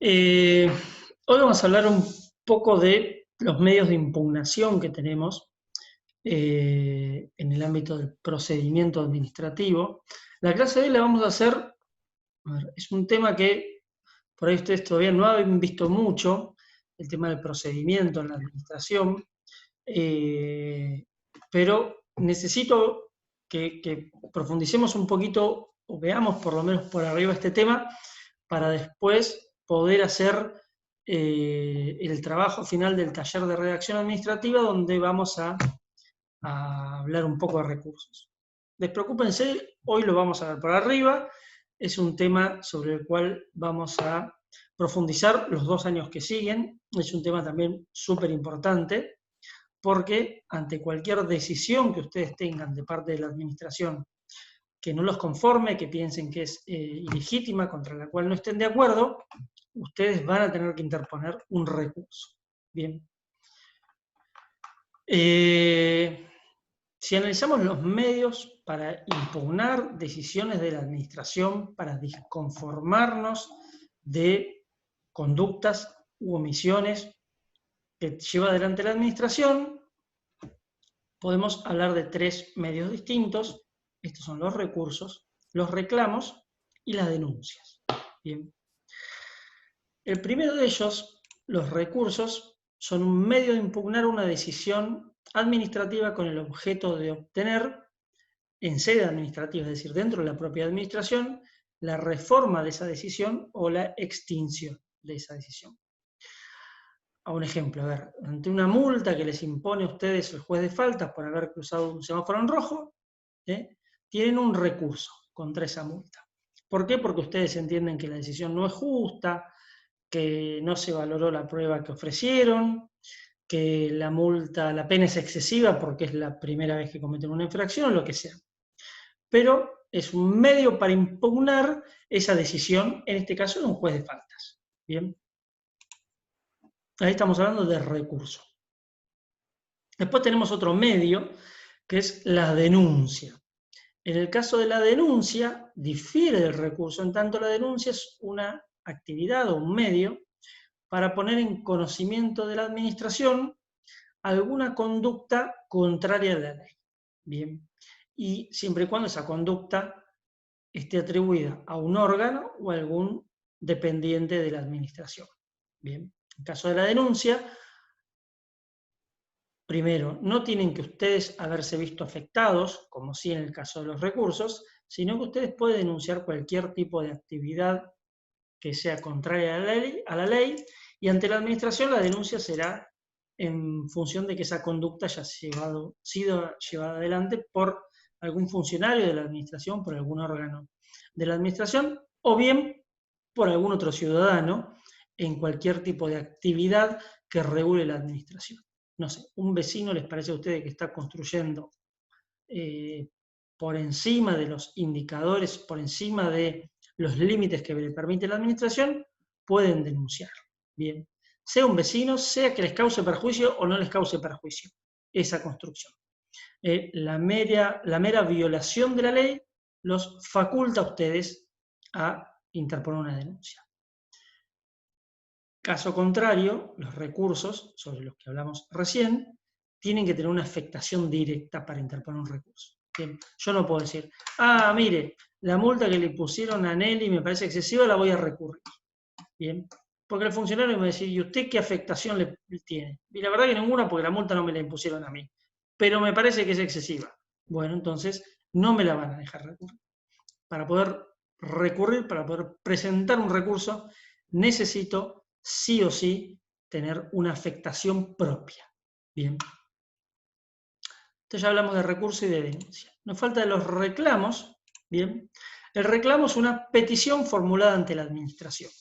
Eh, Hoy vamos a hablar un poco de los medios de impugnación que tenemos en el ámbito del procedimiento administrativo. La clase de hoy la vamos a hacer, es un tema que por ahí ustedes todavía no han visto mucho, el tema del procedimiento en la administración, eh, pero necesito que profundicemos un poquito o veamos por lo menos por arriba este tema para después poder hacer el trabajo final del taller de redacción administrativa donde vamos a hablar un poco de recursos. Despreocúpense, hoy lo vamos a ver por arriba, es un tema sobre el cual vamos a profundizar los 2 años que siguen, es un tema también súper importante porque ante cualquier decisión que ustedes tengan de parte de la administración que no los conforme, que piensen que es ilegítima, contra la cual no estén de acuerdo, ustedes van a tener que interponer un recurso. Bien. Si analizamos los medios para impugnar decisiones de la administración, para disconformarnos de conductas u omisiones que lleva adelante la administración, podemos hablar de 3 medios distintos. Estos son los recursos, los reclamos y las denuncias. Bien. El primero de ellos, los recursos, son un medio de impugnar una decisión administrativa con el objeto de obtener, en sede administrativa, es decir, dentro de la propia administración, la reforma de esa decisión o la extinción de esa decisión. A un ejemplo, a ver, ante una multa que les impone a ustedes el juez de faltas por haber cruzado un semáforo en rojo, tienen un recurso contra esa multa. ¿Por qué? Porque ustedes entienden que la decisión no es justa, que no se valoró la prueba que ofrecieron, que la multa, la pena es excesiva porque es la primera vez que cometen una infracción o lo que sea. Pero es un medio para impugnar esa decisión, en este caso de un juez de faltas. Bien. Ahí estamos hablando de recurso. Después tenemos otro medio, que es la denuncia. En el caso de la denuncia, difiere del recurso, en tanto la denuncia es una actividad o un medio para poner en conocimiento de la administración alguna conducta contraria a la ley. Bien. Y siempre y cuando esa conducta esté atribuida a un órgano o a algún dependiente de la administración. Bien. En el caso de la denuncia, primero, no tienen que ustedes haberse visto afectados, como sí en el caso de los recursos, sino que ustedes pueden denunciar cualquier tipo de actividad que sea contraria a la ley, y ante la administración la denuncia será en función de que esa conducta haya sido llevada adelante por algún funcionario de la administración, por algún órgano de la administración, o bien por algún otro ciudadano en cualquier tipo de actividad que regule la administración. No sé, un vecino les parece a ustedes que está construyendo por encima de los indicadores, por encima de los límites que le permite la administración, pueden denunciar. Bien, sea un vecino, sea que les cause perjuicio o no les cause perjuicio esa construcción. La mera violación de la ley los faculta a ustedes a interponer una denuncia. Caso contrario, los recursos sobre los que hablamos recién tienen que tener una afectación directa para interponer un recurso. Bien, yo no puedo decir, mire, la multa que le pusieron a Nelly me parece excesiva, la voy a recurrir. Bien, porque el funcionario me va a decir, ¿y usted qué afectación le tiene? Y la verdad que ninguna, porque la multa no me la impusieron a mí, pero me parece que es excesiva. Bueno, entonces no me la van a dejar recurrir. Para poder recurrir, para poder presentar un recurso, necesito sí o sí tener una afectación propia. Bien. Entonces ya hablamos de recurso y de denuncia. Nos falta de los reclamos. Bien. El reclamo es una petición formulada ante la administración.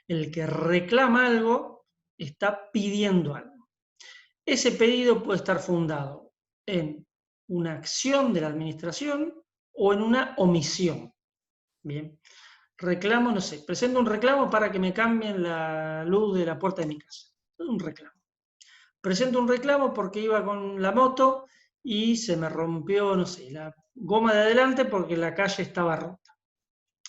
El que reclama algo está pidiendo algo. Ese pedido puede estar fundado en una acción de la administración o en una omisión. Bien. Reclamo, no sé, presento un reclamo para que me cambien la luz de la puerta de mi casa. Es un reclamo. Presento un reclamo porque iba con la moto y se me rompió, no sé, la goma de adelante porque la calle estaba rota.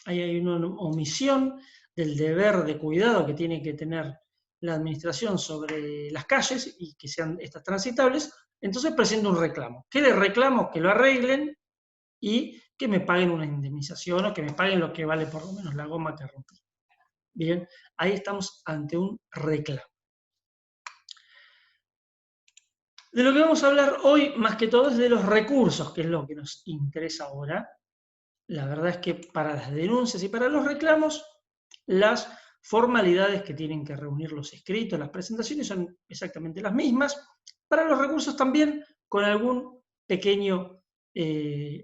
hay una omisión del deber de cuidado que tiene que tener la administración sobre las calles y que sean estas transitables, entonces presento un reclamo. ¿Qué le reclamo? Que lo arreglen y que me paguen una indemnización o que me paguen lo que vale por lo menos la goma que rompí. Bien, ahí estamos ante un reclamo. De lo que vamos a hablar hoy, más que todo, es de los recursos, que es lo que nos interesa ahora. La verdad es que para las denuncias y para los reclamos, las formalidades que tienen que reunir los escritos, las presentaciones son exactamente las mismas. Para los recursos también, con algún pequeño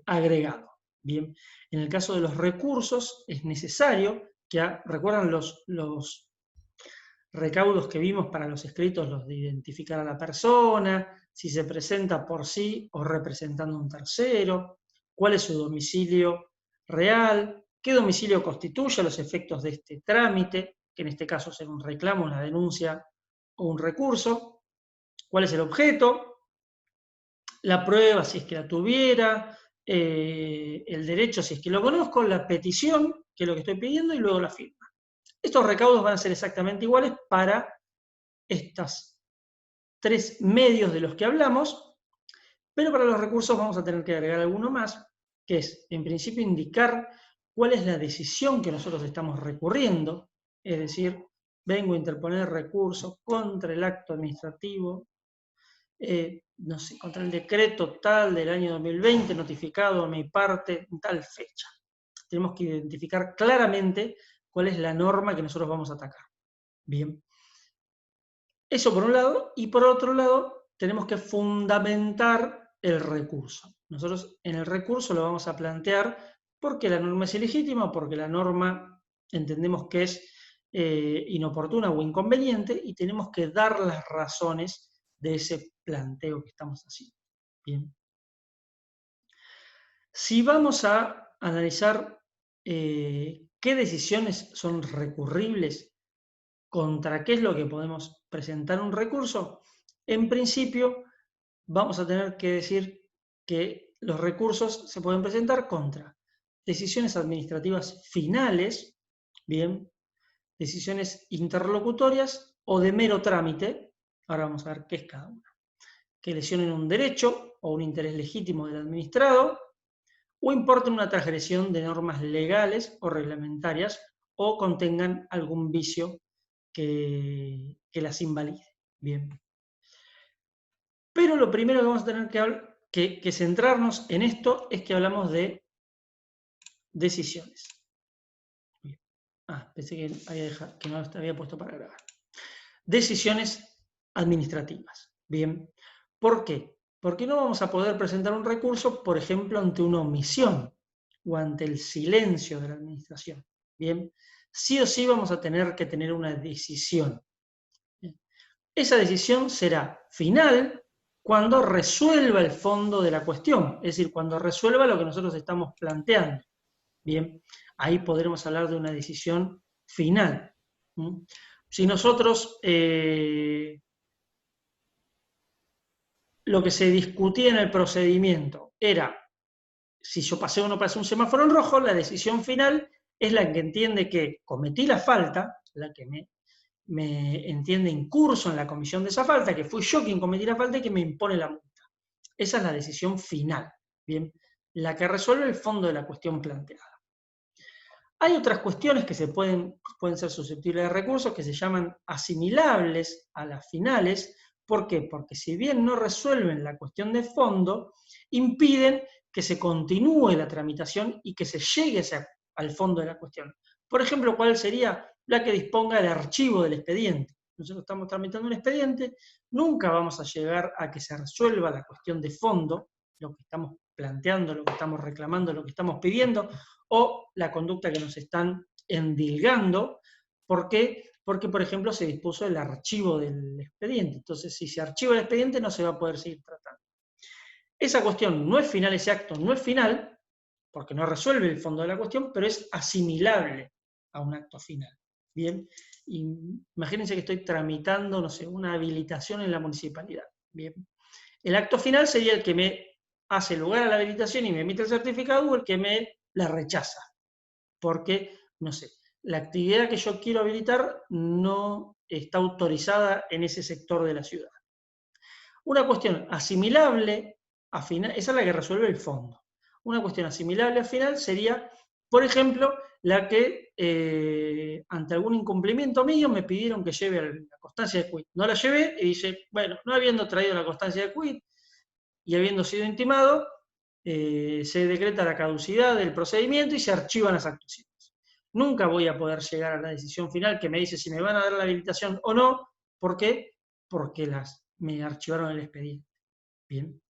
agregado. Bien, en el caso de los recursos es necesario que, recuerdan los recaudos que vimos para los escritos, los de identificar a la persona, si se presenta por sí o representando a un tercero, cuál es su domicilio real, qué domicilio constituye a los efectos de este trámite, que en este caso será un reclamo, una denuncia o un recurso, cuál es el objeto, la prueba si es que la tuviera, el derecho si es que lo conozco, la petición, que es lo que estoy pidiendo, y luego la firma. Estos recaudos van a ser exactamente iguales para estos tres medios de los que hablamos, pero para los recursos vamos a tener que agregar alguno más, que es, en principio, indicar cuál es la decisión que nosotros estamos recurriendo, es decir, vengo a interponer recurso contra el acto administrativo, no sé, contra el decreto tal del año 2020, notificado a mi parte en tal fecha. Tenemos que identificar claramente cuál es la norma que nosotros vamos a atacar. Bien. Eso por un lado, y por otro lado, tenemos que fundamentar el recurso. Nosotros en el recurso lo vamos a plantear porque la norma es ilegítima, porque la norma entendemos que es inoportuna o inconveniente, y tenemos que dar las razones de ese planteo que estamos haciendo. Bien. Si vamos a analizar qué decisiones son recurribles, contra qué es lo que podemos presentar un recurso, en principio vamos a tener que decir que los recursos se pueden presentar contra decisiones administrativas finales, bien, decisiones interlocutorias o de mero trámite. Ahora vamos a ver qué es cada una. Que lesionen un derecho o un interés legítimo del administrado, o importen una transgresión de normas legales o reglamentarias, o contengan algún vicio que las invalide. Bien. Pero lo primero que vamos a tener que centrarnos en esto es que hablamos de decisiones. Bien. Pensé que no había puesto para grabar. Decisiones administrativas. Bien. ¿Por qué? Porque no vamos a poder presentar un recurso, por ejemplo, ante una omisión o ante el silencio de la administración. Bien. Sí o sí vamos a tener que tener una decisión. Bien. Esa decisión será final cuando resuelva el fondo de la cuestión, es decir, cuando resuelva lo que nosotros estamos planteando. Bien, ahí podremos hablar de una decisión final. Si nosotros lo que se discutía en el procedimiento era si yo pasé o no pasé un semáforo en rojo, la decisión final es la que entiende que cometí la falta, la que me entiende incurso en la comisión de esa falta, que fui yo quien cometí la falta y que me impone la multa. Esa es la decisión final, ¿bien? La que resuelve el fondo de la cuestión planteada. Hay otras cuestiones que pueden ser susceptibles de recursos que se llaman asimilables a las finales. ¿Por qué? Porque si bien no resuelven la cuestión de fondo, impiden que se continúe la tramitación y que se llegue al fondo de la cuestión. Por ejemplo, ¿cuál sería? La que disponga el archivo del expediente. Nosotros estamos tramitando un expediente, nunca vamos a llegar a que se resuelva la cuestión de fondo, lo que estamos planteando, lo que estamos reclamando, lo que estamos pidiendo, o la conducta que nos están endilgando. ¿Por qué? Porque, por ejemplo, se dispuso el archivo del expediente. Entonces, si se archiva el expediente, no se va a poder seguir tratando. Esa cuestión no es final, ese acto no es final, porque no resuelve el fondo de la cuestión, pero es asimilable a un acto final. Bien, imagínense que estoy tramitando, no sé, una habilitación en la municipalidad. Bien, el acto final sería el que me hace lugar a la habilitación y me emite el certificado, o el que me la rechaza. porque, no sé, la actividad que yo quiero habilitar no está autorizada en ese sector de la ciudad. Una cuestión asimilable, esa es la que resuelve el fondo. Una cuestión asimilable al final sería, por ejemplo, la que ante algún incumplimiento mío me pidieron que lleve la constancia de quit. No la llevé y dice, bueno, no habiendo traído la constancia de quit y habiendo sido intimado, se decreta la caducidad del procedimiento y se archivan las actuaciones. Nunca voy a poder llegar a la decisión final que me dice si me van a dar la habilitación o no. ¿Por qué? Porque me archivaron el expediente. Bien.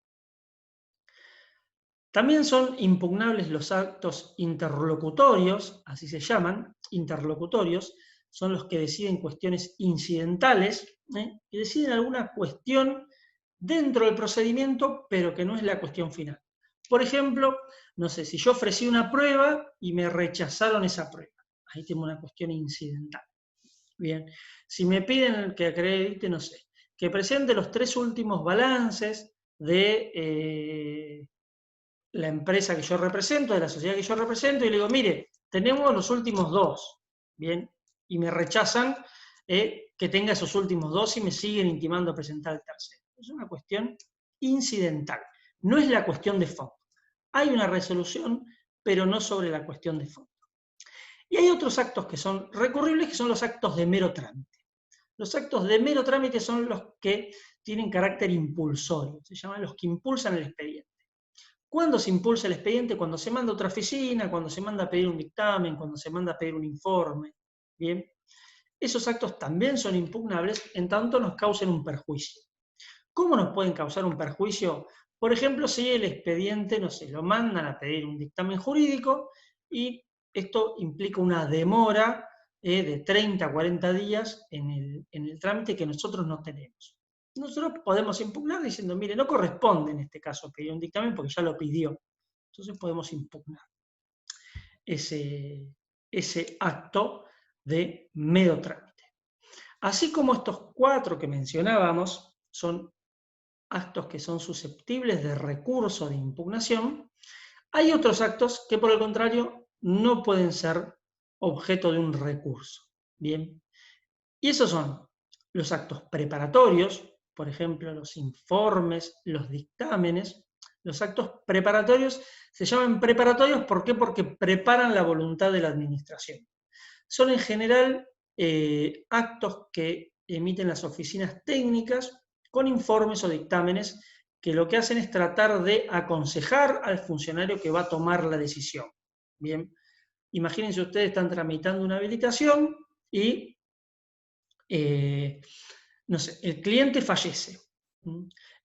También son impugnables los actos interlocutorios, así se llaman, interlocutorios, son los que deciden cuestiones incidentales, que deciden alguna cuestión dentro del procedimiento, pero que no es la cuestión final. Por ejemplo, no sé, si yo ofrecí una prueba y me rechazaron esa prueba, ahí tengo una cuestión incidental. Bien, si me piden que acredite, no sé, que presente los 3 últimos balances de la empresa que yo represento, de la sociedad que yo represento, y le digo, mire, tenemos los últimos 2, bien, y me rechazan que tenga esos últimos 2 y me siguen intimando a presentar el tercero. Es una cuestión incidental, no es la cuestión de fondo. Hay una resolución, pero no sobre la cuestión de fondo. Y hay otros actos que son recurribles, que son los actos de mero trámite. Los actos de mero trámite son los que tienen carácter impulsorio, se llaman los que impulsan el expediente. ¿Cuándo se impulsa el expediente? Cuando se manda a otra oficina, cuando se manda a pedir un dictamen, cuando se manda a pedir un informe. Bien, esos actos también son impugnables en tanto nos causen un perjuicio. ¿Cómo nos pueden causar un perjuicio? Por ejemplo, si el expediente, no sé, lo mandan a pedir un dictamen jurídico y esto implica una demora de 30 a 40 días en el trámite que nosotros no tenemos. Nosotros podemos impugnar diciendo, mire, no corresponde en este caso pedir un dictamen porque ya lo pidió. Entonces podemos impugnar ese acto de mero trámite. Así como estos 4 que mencionábamos son actos que son susceptibles de recurso de impugnación, hay otros actos que por el contrario no pueden ser objeto de un recurso. Bien, y esos son los actos preparatorios, por ejemplo, los informes, los dictámenes. Los actos preparatorios se llaman preparatorios, ¿por qué? Porque preparan la voluntad de la administración. Son en general actos que emiten las oficinas técnicas con informes o dictámenes que lo que hacen es tratar de aconsejar al funcionario que va a tomar la decisión. Bien, imagínense ustedes están tramitando una habilitación y no sé, el cliente fallece.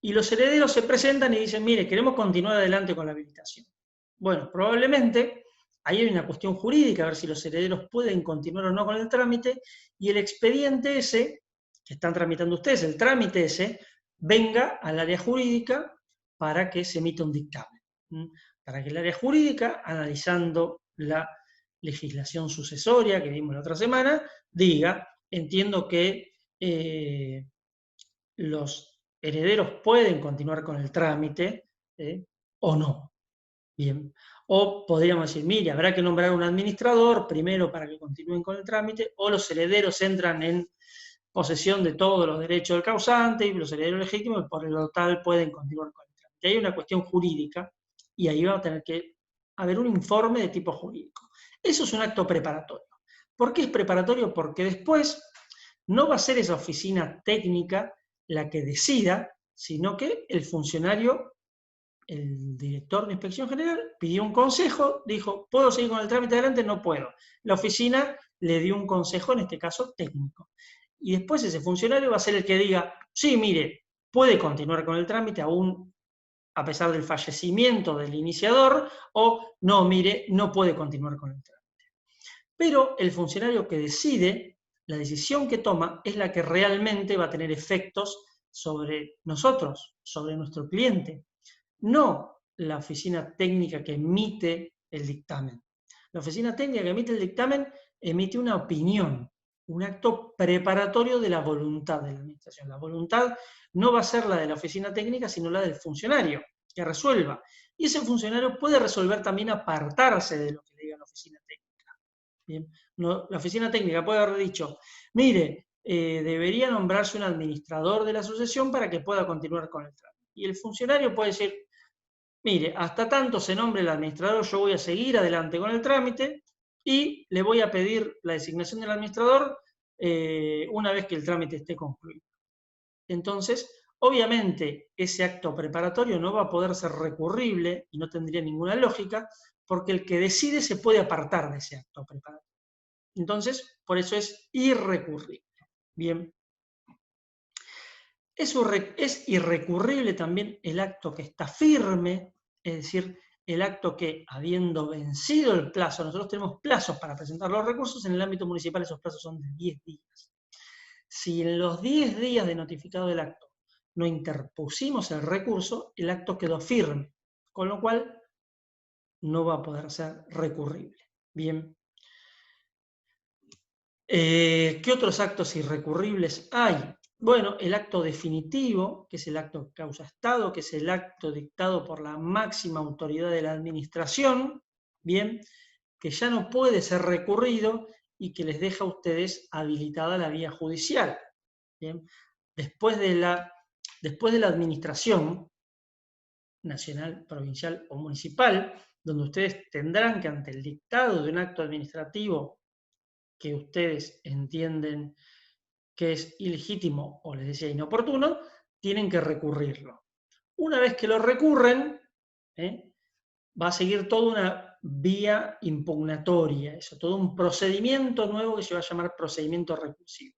Y los herederos se presentan y dicen, mire, queremos continuar adelante con la habilitación. Bueno, probablemente ahí hay una cuestión jurídica, a ver si los herederos pueden continuar o no con el trámite, y el expediente ese, que están tramitando ustedes, el trámite ese, venga al área jurídica para que se emita un dictamen. Para que el área jurídica, analizando la legislación sucesoria que vimos la otra semana, diga, entiendo que los herederos pueden continuar con el trámite o no. Bien. O podríamos decir, mire, habrá que nombrar un administrador primero para que continúen con el trámite, o los herederos entran en posesión de todos los derechos del causante y los herederos legítimos por lo tal pueden continuar con el trámite. Hay una cuestión jurídica y ahí va a tener que haber un informe de tipo jurídico. Eso es un acto preparatorio. ¿Por qué es preparatorio? Porque después no va a ser esa oficina técnica la que decida, sino que el funcionario, el director de Inspección General, pidió un consejo, dijo, ¿puedo seguir con el trámite adelante? No puedo. La oficina le dio un consejo, en este caso técnico. Y después ese funcionario va a ser el que diga, sí, mire, puede continuar con el trámite aún a pesar del fallecimiento del iniciador, o no, mire, no puede continuar con el trámite. Pero el funcionario que decide, la decisión que toma, es la que realmente va a tener efectos sobre nosotros, sobre nuestro cliente, no la oficina técnica que emite el dictamen. La oficina técnica que emite el dictamen emite una opinión, un acto preparatorio de la voluntad de la administración. La voluntad no va a ser la de la oficina técnica, sino la del funcionario, que resuelva. Y ese funcionario puede resolver también apartarse de lo que le diga la oficina técnica. Bien. No, la oficina técnica puede haber dicho, mire, debería nombrarse un administrador de la sucesión para que pueda continuar con el trámite. Y el funcionario puede decir, mire, hasta tanto se nombre el administrador, yo voy a seguir adelante con el trámite y le voy a pedir la designación del administrador una vez que el trámite esté concluido. Entonces, obviamente, ese acto preparatorio no va a poder ser recurrible y no tendría ninguna lógica, porque el que decide se puede apartar de ese acto preparatorio. Entonces, por eso es irrecurrible. Bien. Es irrecurrible también el acto que está firme, es decir, el acto que, habiendo vencido el plazo, nosotros tenemos plazos para presentar los recursos, en el ámbito municipal esos plazos son de 10 días. Si en los 10 días de notificado del acto no interpusimos el recurso, el acto quedó firme, con lo cual no va a poder ser recurrible. Bien. ¿Qué otros actos irrecurribles hay? Bueno, el acto definitivo, que es el acto de causa estado, que es el acto dictado por la máxima autoridad de la administración, bien, que ya no puede ser recurrido y que les deja a ustedes habilitada la vía judicial. Bien. Después de la administración nacional, provincial o municipal, donde ustedes tendrán que, ante el dictado de un acto administrativo que ustedes entienden que es ilegítimo o les decía inoportuno, tienen que recurrirlo. Una vez que lo recurren, va a seguir toda una vía impugnatoria, eso, todo un procedimiento nuevo que se va a llamar procedimiento recursivo.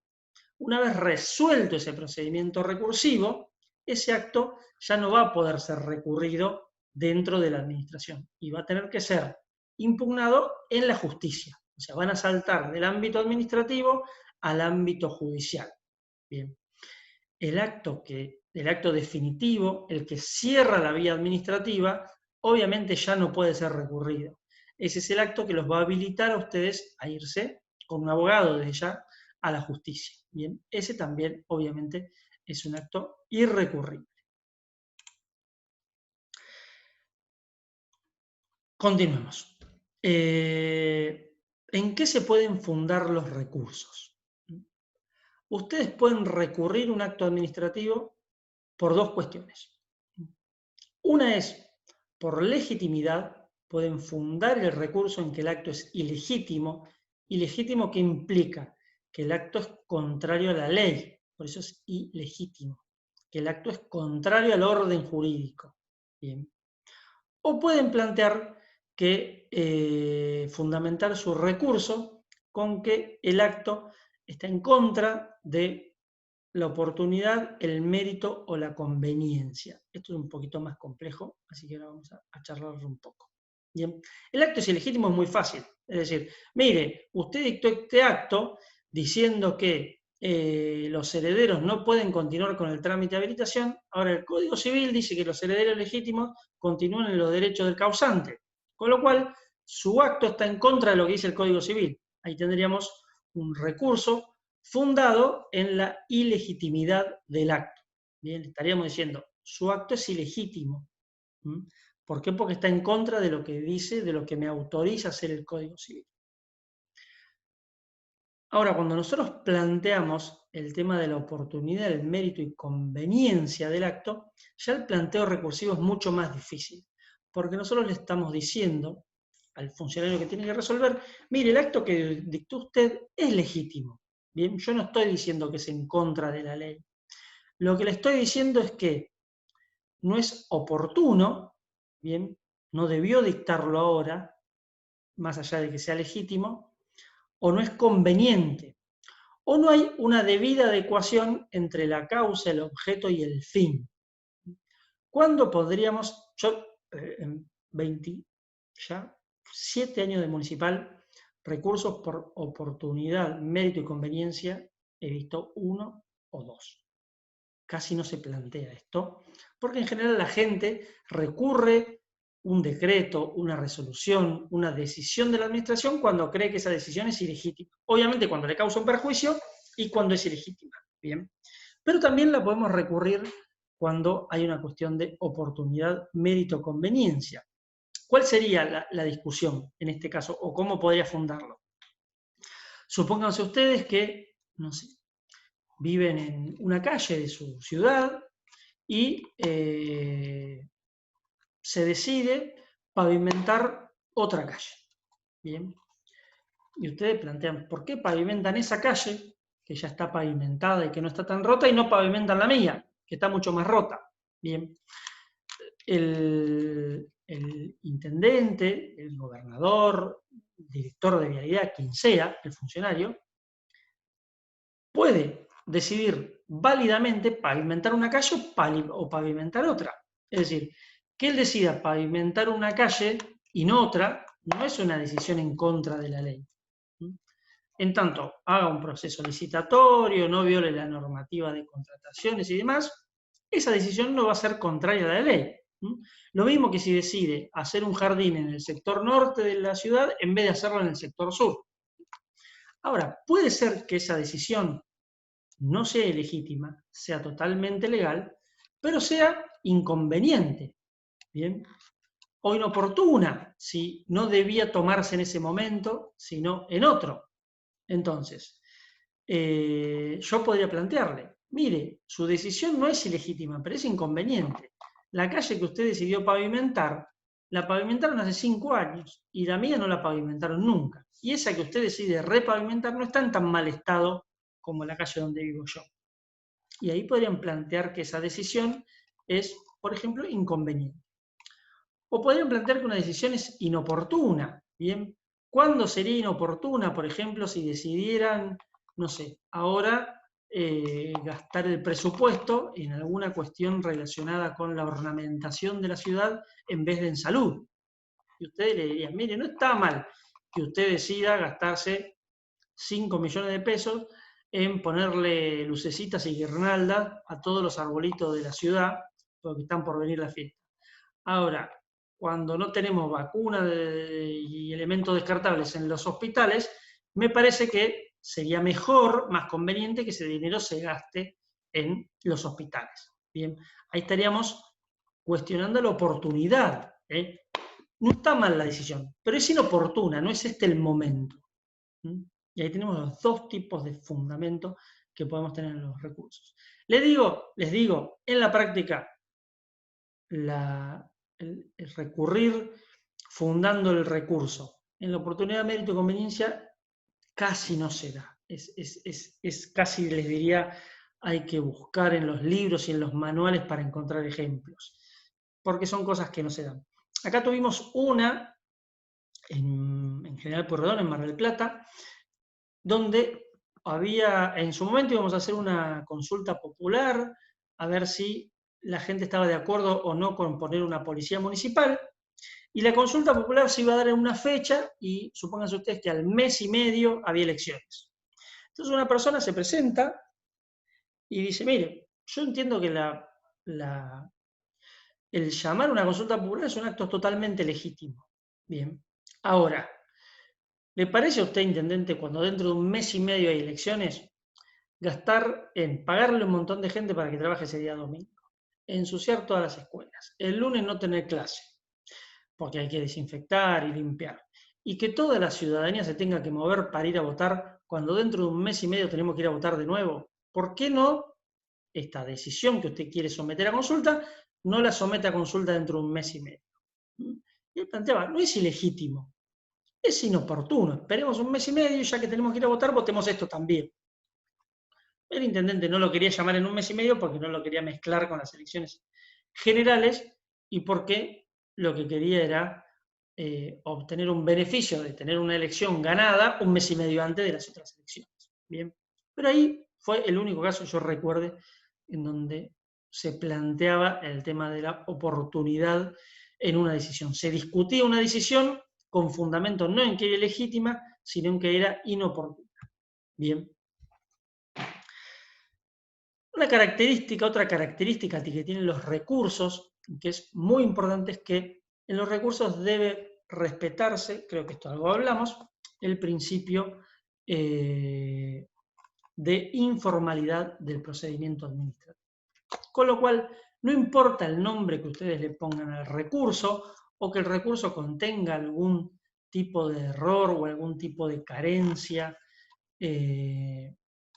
Una vez resuelto ese procedimiento recursivo, ese acto ya no va a poder ser recurrido dentro de la administración y va a tener que ser impugnado en la justicia. O sea, van a saltar del ámbito administrativo al ámbito judicial. Bien. El acto definitivo, el que cierra la vía administrativa, obviamente ya no puede ser recurrido. Ese es el acto que los va a habilitar a ustedes a irse con un abogado desde ya a la justicia. Bien, ese también obviamente es un acto irrecurrible. Continuemos. ¿En qué se pueden fundar los recursos? Ustedes pueden recurrir un acto administrativo por dos cuestiones. Una es, por legitimidad, pueden fundar el recurso en que el acto es ilegítimo. Ilegítimo, ¿qué implica? Que el acto es contrario a la ley, por eso es ilegítimo. Que el acto es contrario al orden jurídico. Bien. O pueden plantear que fundamentar su recurso con que el acto está en contra de la oportunidad, el mérito o la conveniencia. Esto es un poquito más complejo, así que ahora vamos a charlarlo un poco. Bien. El acto es ilegítimo es muy fácil. Es decir, mire, usted dictó este acto diciendo que los herederos no pueden continuar con el trámite de habilitación. Ahora el Código Civil dice que los herederos legítimos continúan en los derechos del causante. Con lo cual, su acto está en contra de lo que dice el Código Civil. Ahí tendríamos un recurso fundado en la ilegitimidad del acto. Bien, estaríamos diciendo, su acto es ilegítimo. ¿Por qué? Porque está en contra de lo que dice, de lo que me autoriza a hacer el Código Civil. Ahora, cuando nosotros planteamos el tema de la oportunidad, el mérito y conveniencia del acto, ya el planteo recursivo es mucho más difícil, porque nosotros le estamos diciendo al funcionario que tiene que resolver, mire, el acto que dictó usted es legítimo. Bien, yo no estoy diciendo que es en contra de la ley. Lo que le estoy diciendo es que no es oportuno, bien, no debió dictarlo ahora, más allá de que sea legítimo, o no es conveniente, o no hay una debida adecuación entre la causa, el objeto y el fin. ¿Cuándo podríamos, yo en 27 años de municipal, recursos por oportunidad, mérito y conveniencia, he visto uno o dos. Casi no se plantea esto, porque en general la gente recurre un decreto, una resolución, una decisión de la administración cuando cree que esa decisión es ilegítima. Obviamente cuando le causa un perjuicio y cuando es ilegítima. Bien. Pero también la podemos recurrir cuando hay una cuestión de oportunidad, mérito, conveniencia. ¿Cuál sería la discusión en este caso o cómo podría fundarlo? Supónganse ustedes que, no sé, viven en una calle de su ciudad y se decide pavimentar otra calle. Bien. Y ustedes plantean, ¿por qué pavimentan esa calle, que ya está pavimentada y que no está tan rota, y no pavimentan la mía, que está mucho más rota? Bien. El intendente, el gobernador, el director de vialidad, quien sea, el funcionario, puede decidir válidamente pavimentar una calle o pavimentar otra. Es decir, que él decida pavimentar una calle y no otra, no es una decisión en contra de la ley. En tanto, haga un proceso licitatorio, no viole la normativa de contrataciones y demás, esa decisión no va a ser contraria a la ley. Lo mismo que si decide hacer un jardín en el sector norte de la ciudad en vez de hacerlo en el sector sur. Ahora, puede ser que esa decisión no sea ilegítima, sea totalmente legal, pero sea inconveniente, ¿bien? O inoportuna, si no debía tomarse en ese momento, sino en otro. Entonces, yo podría plantearle, mire, su decisión no es ilegítima, pero es inconveniente. La calle que usted decidió pavimentar, la pavimentaron hace 5 años y la mía no la pavimentaron nunca. Y esa que usted decide repavimentar no está en tan mal estado como la calle donde vivo yo. Y ahí podrían plantear que esa decisión es, por ejemplo, inconveniente. O podrían plantear que una decisión es inoportuna. ¿Bien? ¿Cuándo sería inoportuna, por ejemplo, si decidieran, no sé, ahora gastar el presupuesto en alguna cuestión relacionada con la ornamentación de la ciudad en vez de en salud? Y ustedes le dirían, mire, no está mal que usted decida gastarse 5 millones de pesos en ponerle lucecitas y guirnaldas a todos los arbolitos de la ciudad, porque están por venir las fiestas. Ahora, cuando no tenemos vacunas y elementos descartables en los hospitales, me parece que sería mejor, más conveniente, que ese dinero se gaste en los hospitales. Bien, ahí estaríamos cuestionando la oportunidad. No está mal la decisión, pero es inoportuna, no es este el momento. Y ahí tenemos los dos tipos de fundamentos que podemos tener en los recursos. Les digo, en la práctica, el recurrir fundando el recurso en la oportunidad, mérito y conveniencia casi no se da. Es casi, les diría, hay que buscar en los libros y en los manuales para encontrar ejemplos, porque son cosas que no se dan. Acá tuvimos una, en General Pueyrredón, en Mar del Plata, donde había, en su momento íbamos a hacer una consulta popular, a ver si la gente estaba de acuerdo o no con poner una policía municipal, y la consulta popular se iba a dar en una fecha, y supónganse ustedes que al mes y medio había elecciones. Entonces una persona se presenta y dice, mire, yo entiendo que el llamar a una consulta popular es un acto totalmente legítimo. Bien, ahora, ¿le parece a usted, intendente, cuando dentro de un mes y medio hay elecciones, gastar en pagarle un montón de gente para que trabaje ese día domingo, ensuciar todas las escuelas, el lunes no tener clase, porque hay que desinfectar y limpiar, y que toda la ciudadanía se tenga que mover para ir a votar cuando dentro de un mes y medio tenemos que ir a votar de nuevo? ¿Por qué no esta decisión que usted quiere someter a consulta, no la somete a consulta dentro de un mes y medio? Y él planteaba, no es ilegítimo, es inoportuno, esperemos un mes y medio y ya que tenemos que ir a votar, votemos esto también. El intendente no lo quería llamar en un mes y medio porque no lo quería mezclar con las elecciones generales y porque lo que quería era obtener un beneficio de tener una elección ganada un mes y medio antes de las otras elecciones. Bien, pero ahí fue el único caso, yo recuerde, en donde se planteaba el tema de la oportunidad en una decisión. Se discutía una decisión con fundamento no en que era legítima, sino en que era inoportuna. Bien. Otra característica que tienen los recursos, que es muy importante, es que en los recursos debe respetarse, creo que esto algo hablamos, el principio de informalidad del procedimiento administrativo. Con lo cual, no importa el nombre que ustedes le pongan al recurso o que el recurso contenga algún tipo de error o algún tipo de carencia en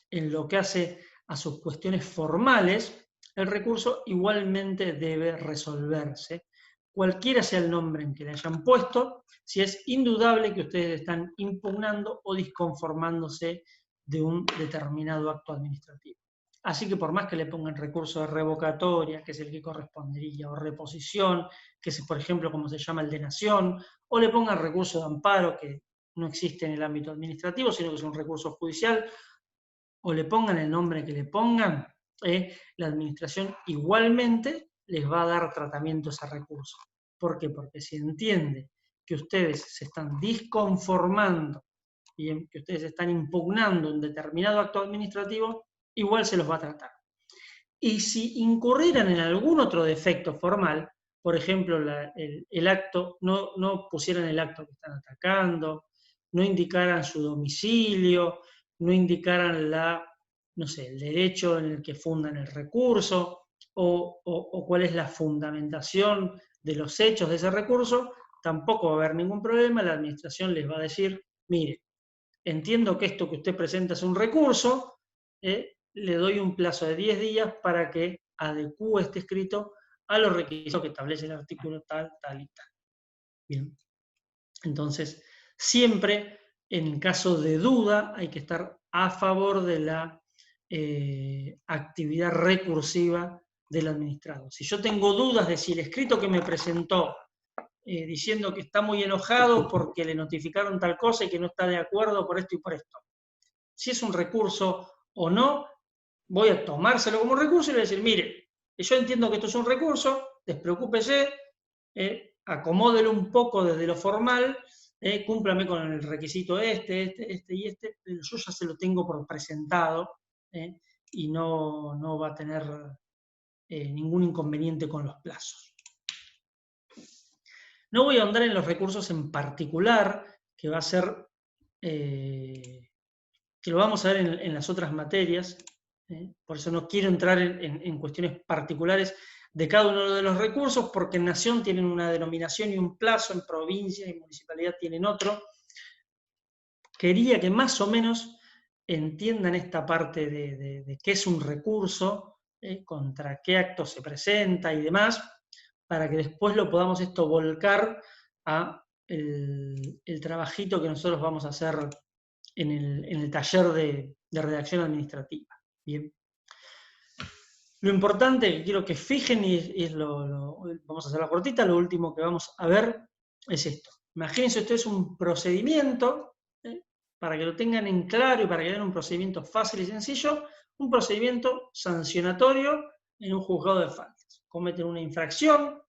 lo que hace a sus cuestiones formales, el recurso igualmente debe resolverse, cualquiera sea el nombre en que le hayan puesto, si es indudable que ustedes están impugnando o disconformándose de un determinado acto administrativo. Así que por más que le pongan recurso de revocatoria, que es el que correspondería, o reposición, que es, por ejemplo, como se llama el de nación, o le pongan recurso de amparo, que no existe en el ámbito administrativo, sino que es un recurso judicial, o le pongan el nombre que le pongan, la administración igualmente les va a dar tratamiento a ese recurso. ¿Por qué? Porque si entiende que ustedes se están disconformando y que ustedes están impugnando un determinado acto administrativo, igual se los va a tratar. Y si incurrieran en algún otro defecto formal, por ejemplo, el acto, no pusieran el acto que están atacando, no indicaran su domicilio, no indicaran no sé, el derecho en el que fundan el recurso, o cuál es la fundamentación de los hechos de ese recurso, tampoco va a haber ningún problema, la administración les va a decir, mire, entiendo que esto que usted presenta es un recurso, le doy un plazo de 10 días para que adecúe este escrito a los requisitos que establece el artículo tal, tal y tal. Bien. Entonces, siempre en caso de duda hay que estar a favor de la actividad recursiva del administrado. Si yo tengo dudas de si el escrito que me presentó diciendo que está muy enojado porque le notificaron tal cosa y que no está de acuerdo por esto y por esto, si es un recurso o no, voy a tomárselo como recurso y le voy a decir, mire, yo entiendo que esto es un recurso, despreocúpese, acomódelo un poco desde lo formal, cúmplame con el requisito este y este, pero yo ya se lo tengo por presentado y no va a tener ningún inconveniente con los plazos. No voy a ahondar en los recursos en particular, que va a ser, que lo vamos a ver en las otras materias, por eso no quiero entrar en cuestiones particulares de cada uno de los recursos, porque en nación tienen una denominación y un plazo, en provincia y municipalidad tienen otro. Quería que más o menos entiendan esta parte de qué es un recurso, contra qué acto se presenta y demás, para que después lo podamos esto volcar a el trabajito que nosotros vamos a hacer en el taller de redacción administrativa. Bien. Lo importante que quiero que fijen, y vamos a hacer la cortita, lo último que vamos a ver es esto. Imagínense ustedes un procedimiento, para que lo tengan en claro y para que vean un procedimiento fácil y sencillo, un procedimiento sancionatorio en un juzgado de faltas. Cometen una infracción,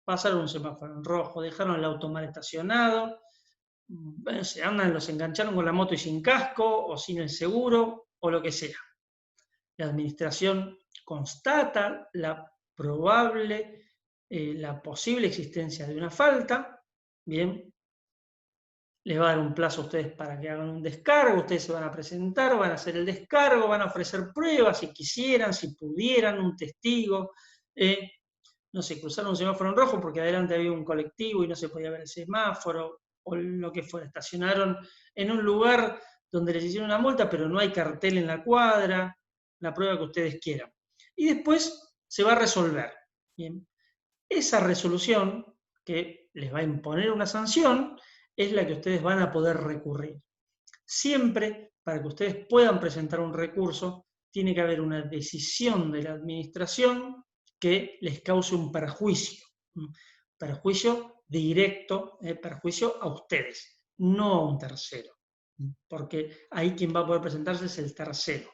pasaron un semáforo en rojo, dejaron el auto mal estacionado, se andan, los engancharon con la moto y sin casco, o sin el seguro, o lo que sea. La administración constata la posible existencia de una falta, bien, les va a dar un plazo a ustedes para que hagan un descargo, ustedes se van a presentar, van a hacer el descargo, van a ofrecer pruebas si quisieran, si pudieran, un testigo, no sé, cruzaron un semáforo en rojo porque adelante había un colectivo y no se podía ver el semáforo, o lo que fuera, estacionaron en un lugar donde les hicieron una multa, pero no hay cartel en la cuadra, la prueba que ustedes quieran. Y después se va a resolver. Bien. Esa resolución, que les va a imponer una sanción, es la que ustedes van a poder recurrir. Siempre, para que ustedes puedan presentar un recurso, tiene que haber una decisión de la administración que les cause un perjuicio directo, perjuicio a ustedes, no a un tercero, porque ahí quien va a poder presentarse es el tercero.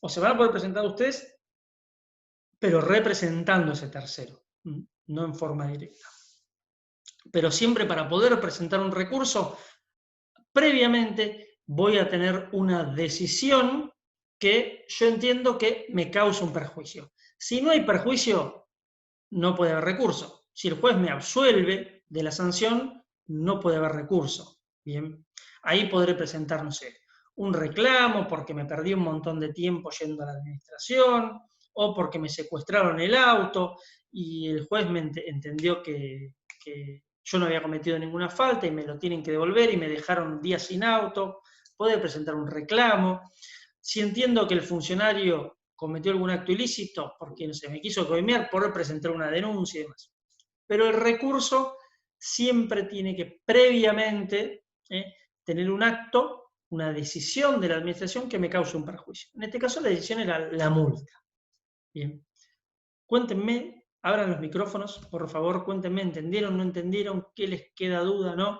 O se van a poder presentar ustedes, pero representando ese tercero, no en forma directa. Pero siempre para poder presentar un recurso, previamente voy a tener una decisión que yo entiendo que me causa un perjuicio. Si no hay perjuicio, no puede haber recurso. Si el juez me absuelve de la sanción, no puede haber recurso. Bien, ahí podré presentar, no sé, un reclamo porque me perdí un montón de tiempo yendo a la administración, o porque me secuestraron el auto y el juez me entendió que yo no había cometido ninguna falta y me lo tienen que devolver y me dejaron días sin auto, poder presentar un reclamo. Si entiendo que el funcionario cometió algún acto ilícito, porque no sé, me quiso coimear, poder presentar una denuncia y demás. Pero el recurso siempre tiene que previamente tener un acto, una decisión de la administración que me cause un perjuicio. En este caso la decisión era la multa. Bien. Cuéntenme, abran los micrófonos, por favor, cuéntenme, ¿entendieron, no entendieron? ¿Qué les queda duda, no?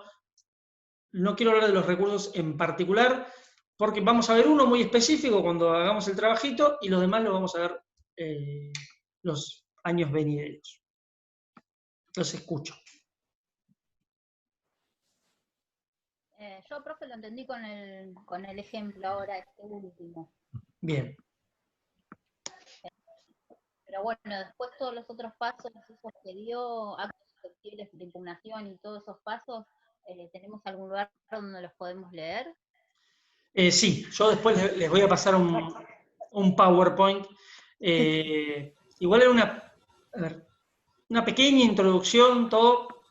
No quiero hablar de los recursos en particular, porque vamos a ver uno muy específico cuando hagamos el trabajito y los demás lo vamos a ver los años venideros. Los escucho. Yo, profe, lo entendí con el ejemplo ahora, este último. Bien. Pero bueno, después todos los otros pasos, esos que dio, actos susceptibles de impugnación y todos esos pasos, ¿tenemos algún lugar donde los podemos leer? Sí, yo después les voy a pasar un PowerPoint. Igual era una pequeña introducción, todo,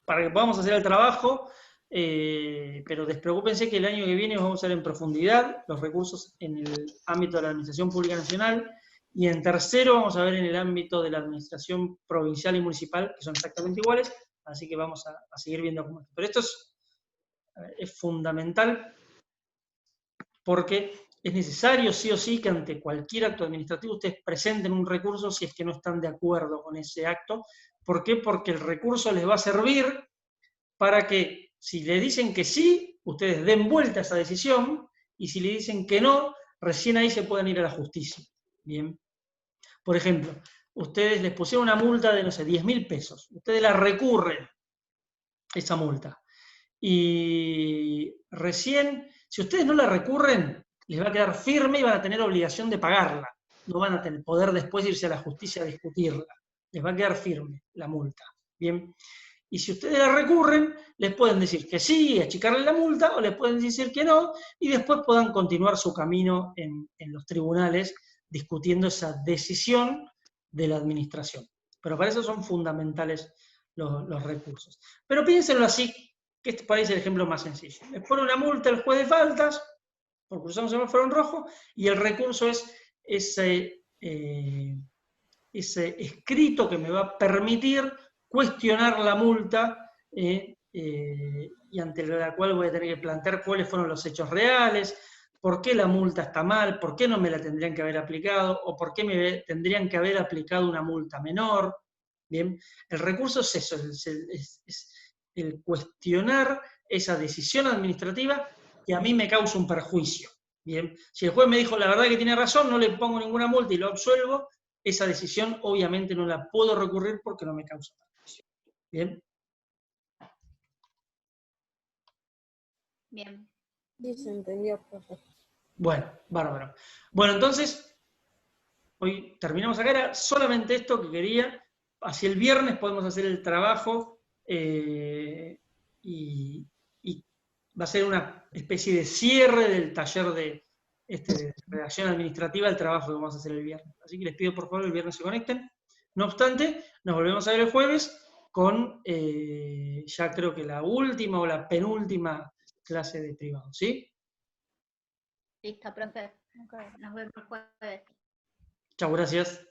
para que podamos hacer el trabajo, pero despreocúpense que el año que viene vamos a ver en profundidad los recursos en el ámbito de la Administración Pública Nacional, y en tercero vamos a ver en el ámbito de la Administración Provincial y Municipal, que son exactamente iguales, así que vamos a seguir viendo cómo es. Pero esto es fundamental, porque es necesario sí o sí que ante cualquier acto administrativo ustedes presenten un recurso si es que no están de acuerdo con ese acto. ¿Por qué? Porque el recurso les va a servir para que, si le dicen que sí, ustedes den vuelta a esa decisión, y si le dicen que no, recién ahí se pueden ir a la justicia. Bien. Por ejemplo, ustedes les pusieron una multa de, no sé, 10.000 pesos. Ustedes la recurren, esa multa. Y recién, si ustedes no la recurren, les va a quedar firme y van a tener obligación de pagarla. No van a tener poder después irse a la justicia a discutirla. Les va a quedar firme la multa. Bien. Y si ustedes la recurren, les pueden decir que sí, achicarle la multa, o les pueden decir que no, y después puedan continuar su camino en los tribunales discutiendo esa decisión de la administración. Pero para eso son fundamentales los recursos. Pero piénsenlo así, que este parece el ejemplo más sencillo. Les pone una multa el juez de faltas, por cruzar un semáforo en rojo, y el recurso es ese escrito que me va a permitir cuestionar la multa, y ante la cual voy a tener que plantear cuáles fueron los hechos reales, por qué la multa está mal, por qué no me la tendrían que haber aplicado, o por qué me tendrían que haber aplicado una multa menor. Bien, el recurso es eso, es el cuestionar esa decisión administrativa que a mí me causa un perjuicio. Bien, si el juez me dijo la verdad que tiene razón, no le pongo ninguna multa y lo absuelvo, esa decisión obviamente no la puedo recurrir porque no me causa perjuicio. ¿Bien? Bien. Sí, se entendió, profe. Bueno, bárbaro. Bueno, entonces, hoy terminamos acá, era solamente esto que quería. Hacia el viernes podemos hacer el trabajo, y va a ser una especie de cierre del taller de redacción administrativa, el trabajo que vamos a hacer el viernes. Así que les pido por favor el viernes se conecten. No obstante, nos volvemos a ver el jueves con ya creo que la última o la penúltima clase de privado, ¿sí? Listo, profe. Nos vemos el jueves. Chao, gracias.